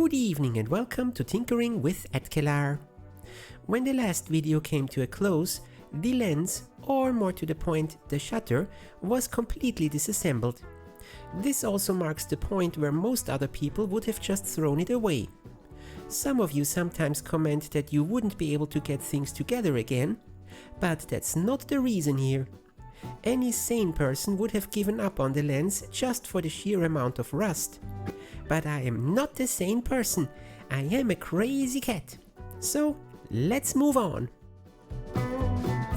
Good evening and welcome to Tinkering with Edkelar. When the last video came to a close, the lens, or more to the point, the shutter, was completely disassembled. This also marks the point where most other people would have just thrown it away. Some of you sometimes comment that you wouldn't be able to get things together again, but that's not the reason here. Any sane person would have given up on the lens just for the sheer amount of rust. But I am not a sane person, I am a crazy cat. So let's move on.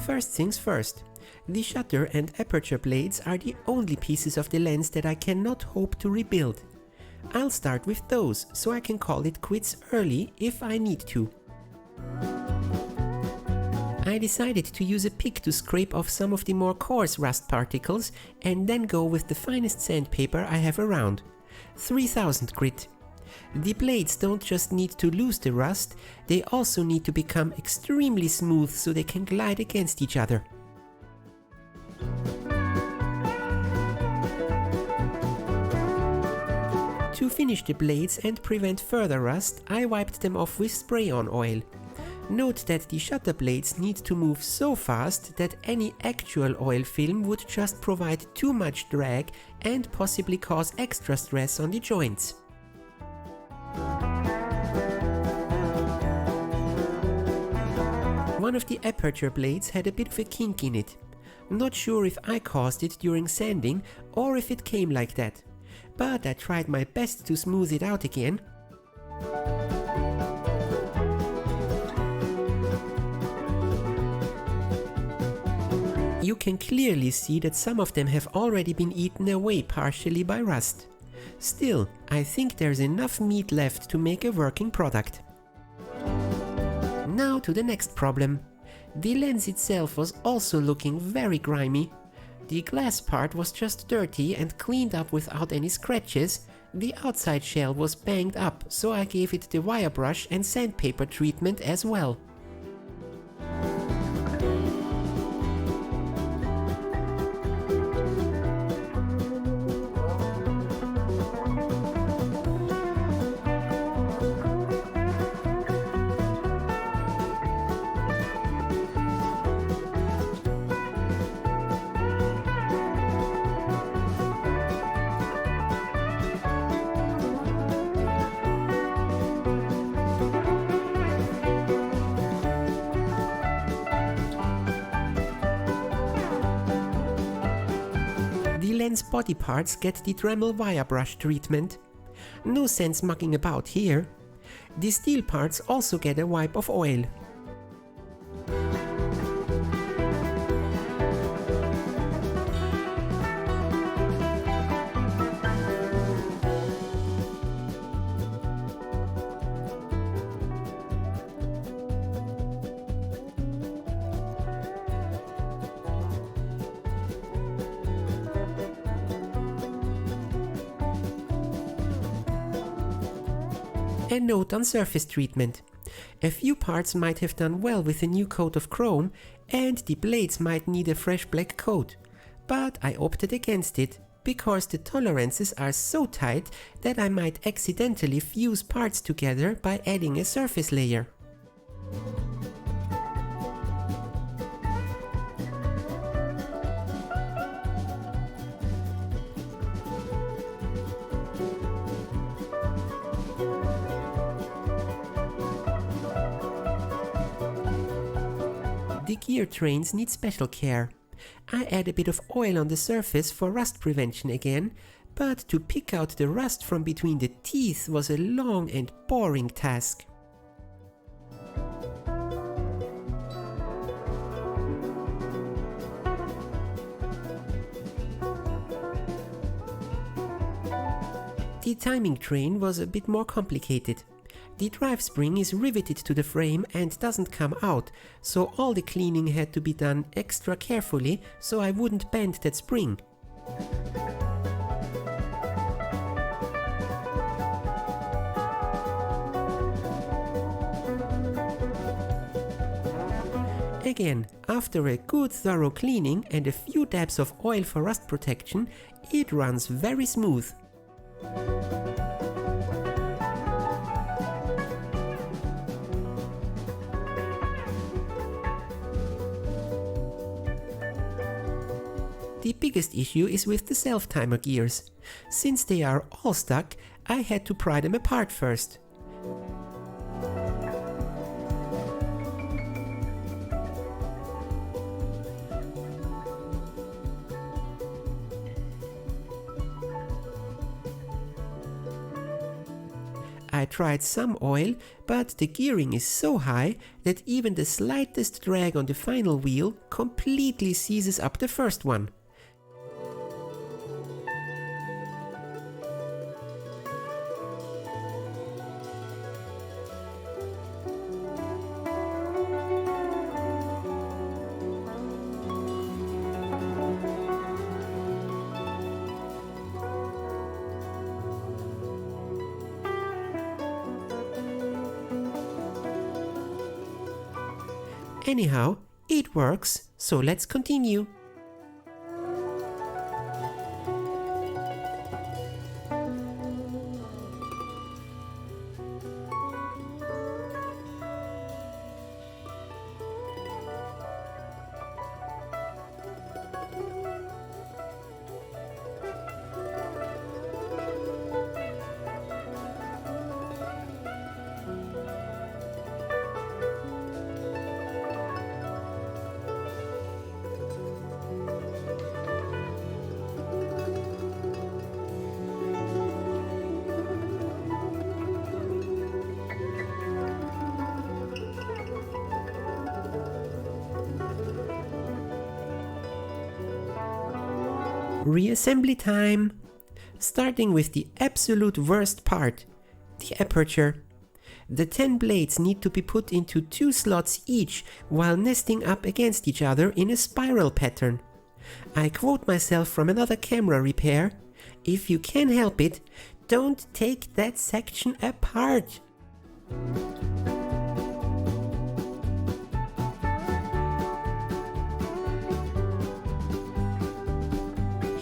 First things first, the shutter and aperture blades are the only pieces of the lens that I cannot hope to rebuild. I'll start with those, so I can call it quits early if I need to. I decided to use a pick to scrape off some of the more coarse rust particles and then go with the finest sandpaper I have around. 3000 grit. The blades don't just need to lose the rust, they also need to become extremely smooth so they can glide against each other. To finish the blades and prevent further rust, I wiped them off with spray-on oil. Note that the shutter blades need to move so fast that any actual oil film would just provide too much drag and possibly cause extra stress on the joints. One of the aperture blades had a bit of a kink in it. Not sure if I caused it during sanding or if it came like that, but I tried my best to smooth it out again. You can clearly see that some of them have already been eaten away partially by rust. Still, I think there's enough meat left to make a working product. Now to the next problem. The lens itself was also looking very grimy. The glass part was just dirty and cleaned up without any scratches. The outside shell was banged up, so I gave it the wire brush and sandpaper treatment as well. The lens body parts get the Dremel wire brush treatment. No sense mucking about here. The steel parts also get a wipe of oil. A note on surface treatment. A few parts might have done well with a new coat of chrome, and the blades might need a fresh black coat. But I opted against it, because the tolerances are so tight that I might accidentally fuse parts together by adding a surface layer. The gear trains need special care. I add a bit of oil on the surface for rust prevention again, but to pick out the rust from between the teeth was a long and boring task. The timing train was a bit more complicated. The drive spring is riveted to the frame and doesn't come out, so all the cleaning had to be done extra carefully so I wouldn't bend that spring. Again, after a good thorough cleaning and a few dabs of oil for rust protection, it runs very smooth. The biggest issue is with the self-timer gears. Since they are all stuck, I had to pry them apart first. I tried some oil, but the gearing is so high that even the slightest drag on the final wheel completely seizes up the first one. Anyhow, it works, so let's continue. Reassembly time! Starting with the absolute worst part, the aperture. The 10 blades need to be put into 2 slots each while nesting up against each other in a spiral pattern. I quote myself from another camera repair: if you can help it, don't take that section apart.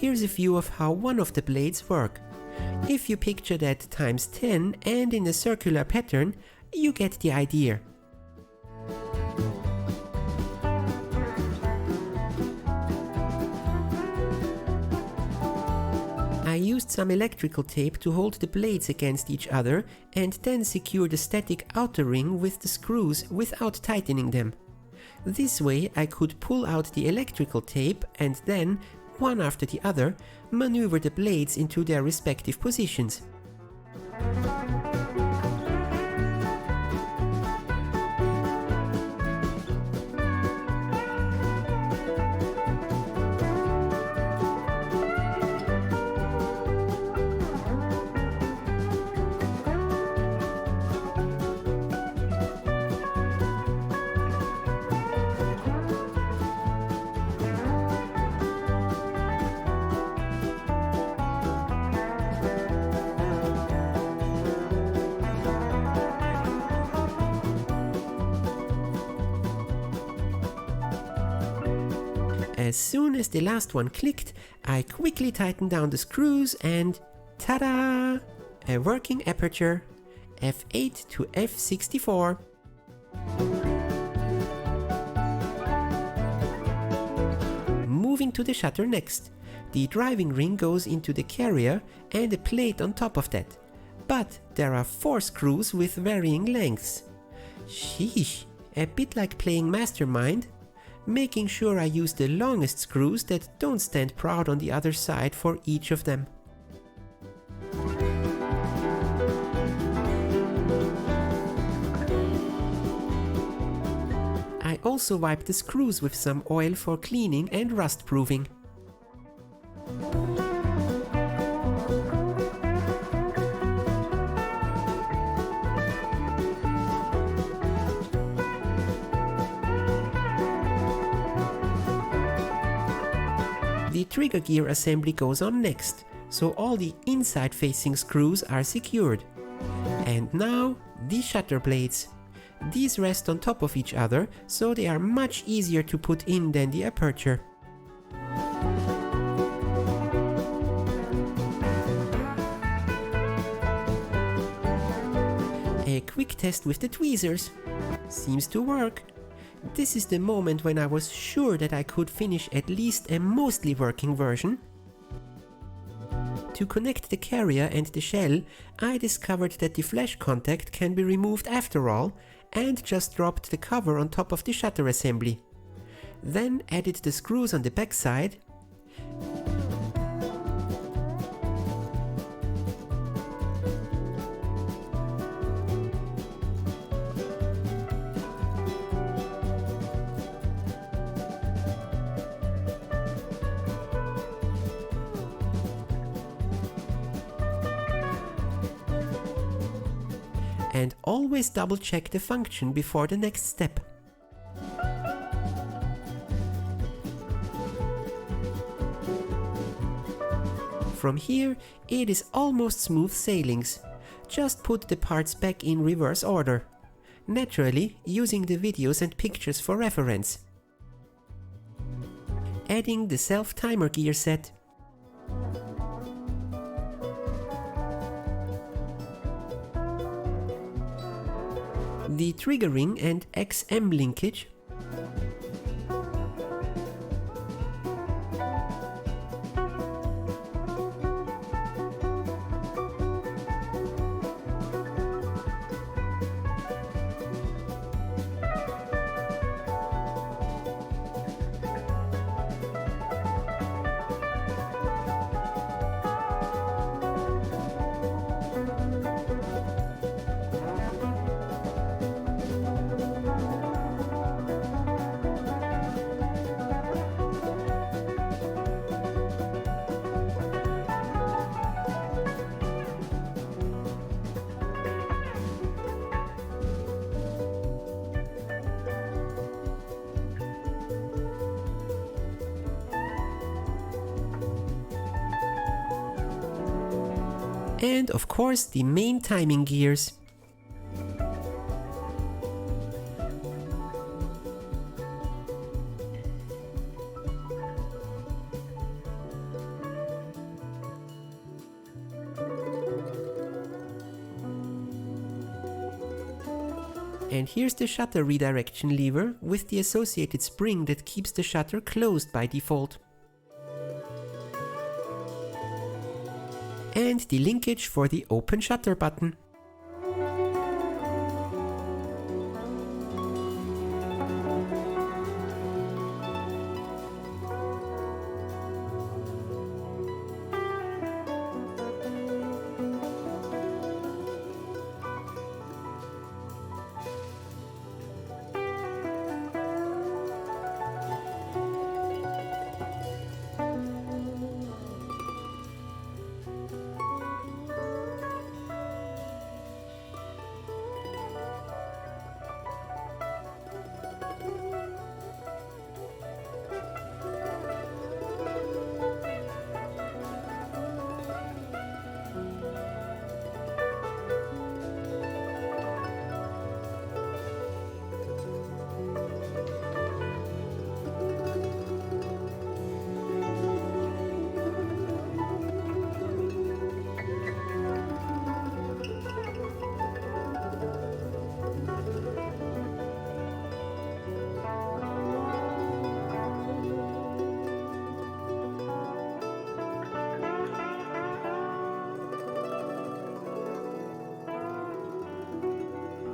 Here's a view of how one of the blades work. If you picture that times 10 and in a circular pattern, you get the idea. I used some electrical tape to hold the blades against each other and then secure the static outer ring with the screws without tightening them. This way I could pull out the electrical tape and then, one after the other, maneuver the blades into their respective positions. As soon as the last one clicked, I quickly tightened down the screws and ta-da! A working aperture, f8 to f64. Moving to the shutter next. The driving ring goes into the carrier and a plate on top of that. But there are 4 screws with varying lengths. Sheesh, a bit like playing Mastermind. Making sure I use the longest screws that don't stand proud on the other side for each of them. I also wipe the screws with some oil for cleaning and rust proofing. The trigger gear assembly goes on next, so all the inside facing screws are secured. And now the shutter blades. These rest on top of each other, so they are much easier to put in than the aperture. A quick test with the tweezers. Seems to work. This is the moment when I was sure that I could finish at least a mostly working version. To connect the carrier and the shell, I discovered that the flash contact can be removed after all, and just dropped the cover on top of the shutter assembly. Then added the screws on the back side, and always double check the function before the next step. From here, it is almost smooth sailings. Just put the parts back in reverse order. Naturally, using the videos and pictures for reference. Adding the self-timer gear set. The trigger ring and XM linkage. And of course the main timing gears. And here's the shutter redirection lever with the associated spring that keeps the shutter closed by default. And the linkage for the open shutter button.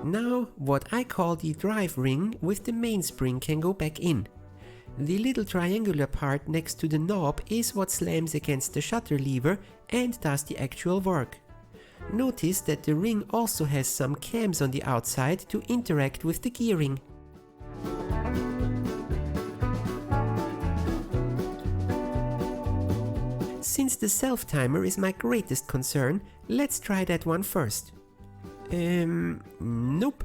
Now, what I call the drive ring with the mainspring can go back in. The little triangular part next to the knob is what slams against the shutter lever and does the actual work. Notice that the ring also has some cams on the outside to interact with the gearing. Since the self-timer is my greatest concern, let's try that one first. Nope,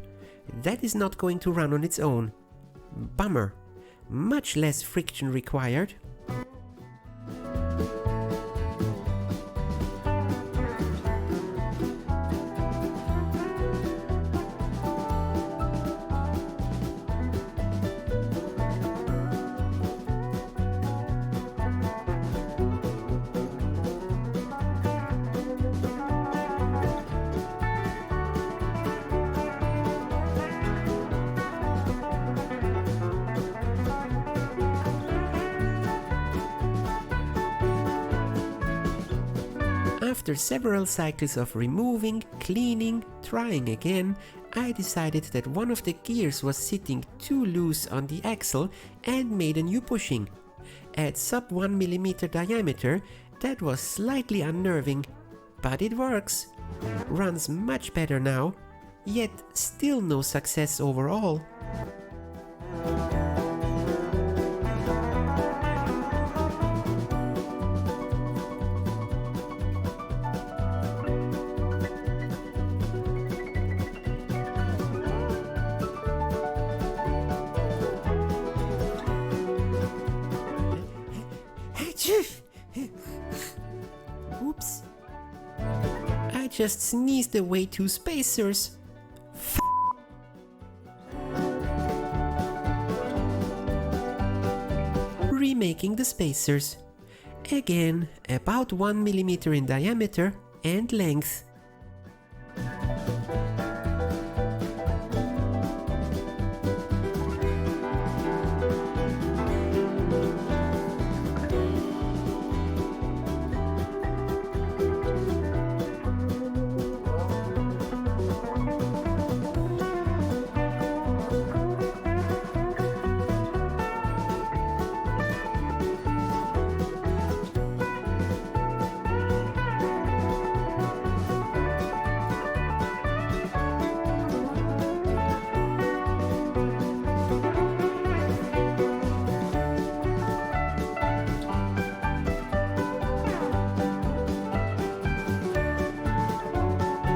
that is not going to run on its own. Bummer. Much less friction required. After several cycles of removing, cleaning, trying again, I decided that one of the gears was sitting too loose on the axle and made a new bushing. At sub 1 mm diameter, that was slightly unnerving, but it works. Runs much better now, yet still no success overall. Oops. I just sneezed away 2 spacers. Remaking the spacers. Again, about 1 mm in diameter and length.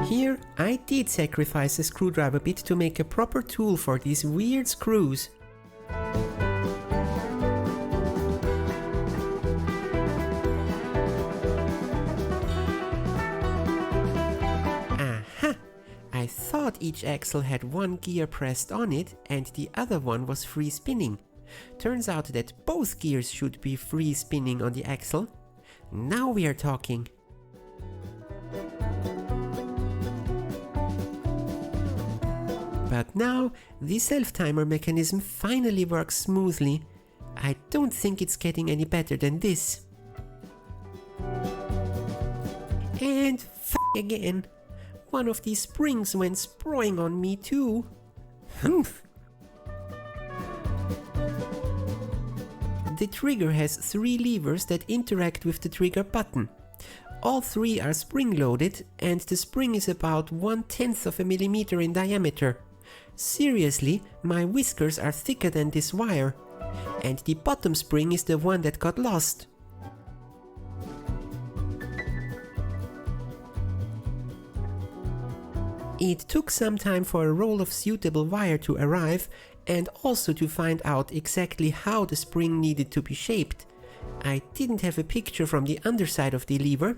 Here, I did sacrifice a screwdriver bit to make a proper tool for these weird screws. Aha! I thought each axle had one gear pressed on it and the other one was free spinning. Turns out that both gears should be free spinning on the axle. Now we are talking. But now, the self-timer mechanism finally works smoothly. I don't think it's getting any better than this. And again. One of these springs went sprawling on me too. The trigger has 3 levers that interact with the trigger button. All 3 are spring-loaded and the spring is about 1/10 of a millimeter in diameter. Seriously, my whiskers are thicker than this wire. And the bottom spring is the one that got lost. It took some time for a roll of suitable wire to arrive and also to find out exactly how the spring needed to be shaped. I didn't have a picture from the underside of the lever.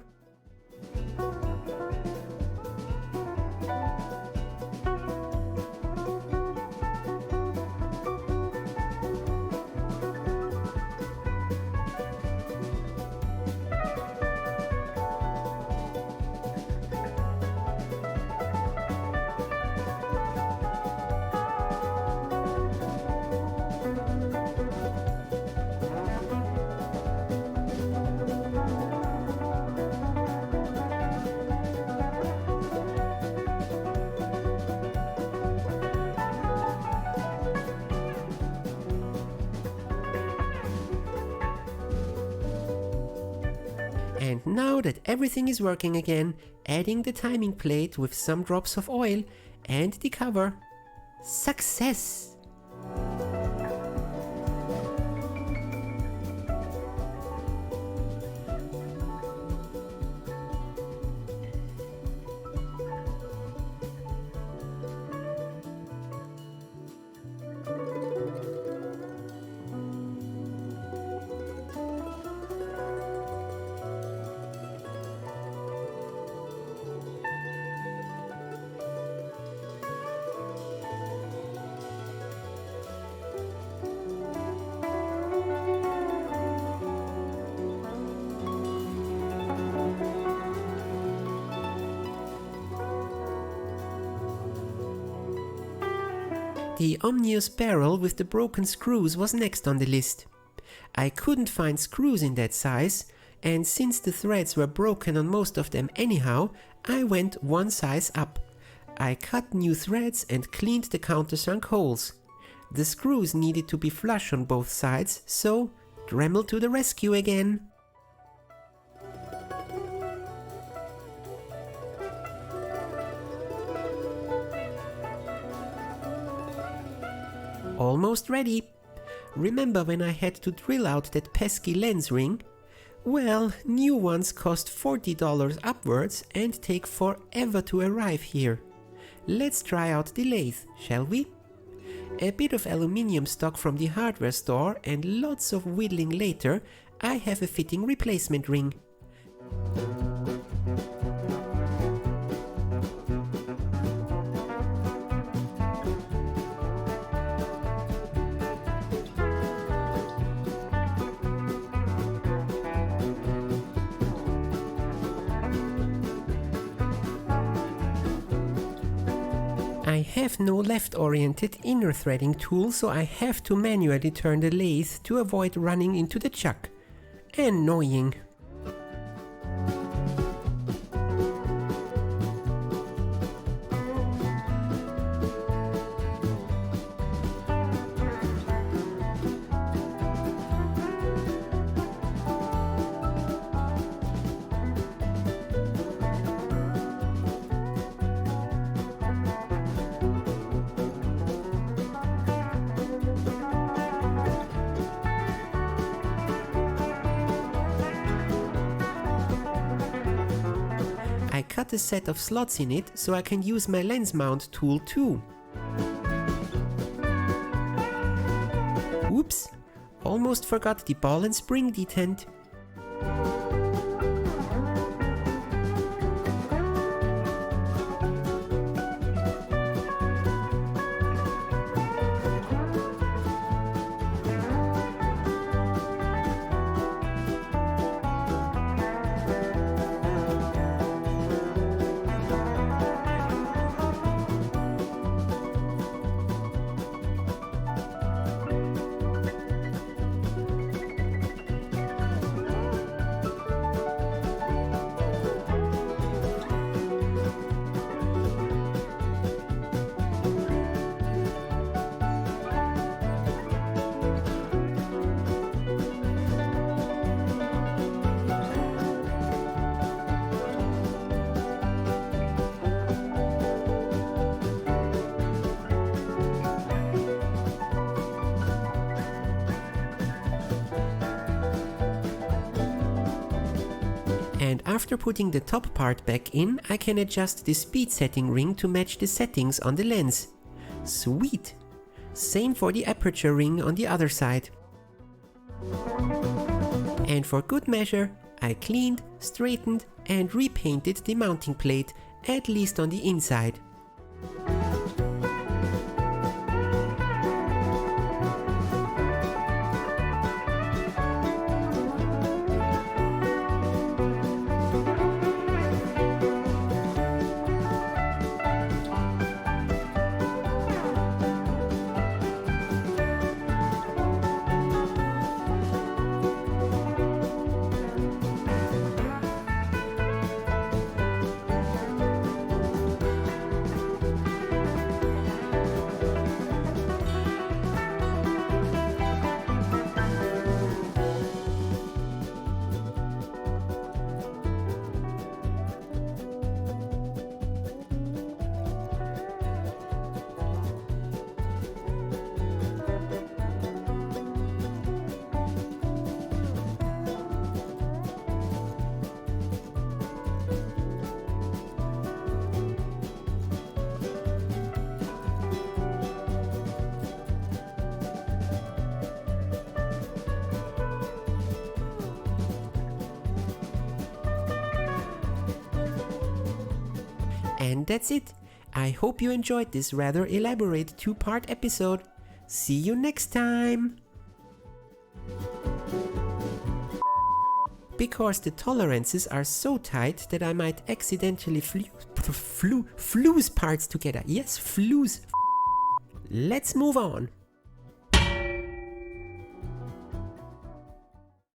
And now that everything is working again, adding the timing plate with some drops of oil and the cover. Success! The Omnius barrel with the broken screws was next on the list. I couldn't find screws in that size, and since the threads were broken on most of them anyhow, I went one size up. I cut new threads and cleaned the countersunk holes. The screws needed to be flush on both sides, so Dremel to the rescue again. Almost ready. Remember when I had to drill out that pesky lens ring? Well, new ones cost $40 upwards and take forever to arrive here. Let's try out the lathe, shall we? A bit of aluminium stock from the hardware store and lots of whittling later, I have a fitting replacement ring. I have no left-oriented inner threading tool, so I have to manually turn the lathe to avoid running into the chuck. Annoying. I cut a set of slots in it so I can use my lens mount tool too. Oops, almost forgot the ball and spring detent. And after putting the top part back in, I can adjust the speed setting ring to match the settings on the lens. Sweet! Same for the aperture ring on the other side. And for good measure, I cleaned, straightened and repainted the mounting plate, at least on the inside. And that's it. I hope you enjoyed this rather elaborate two-part episode. See you next time! Because the tolerances are so tight that I might accidentally fuse parts together. Yes, fuse. Let's move on.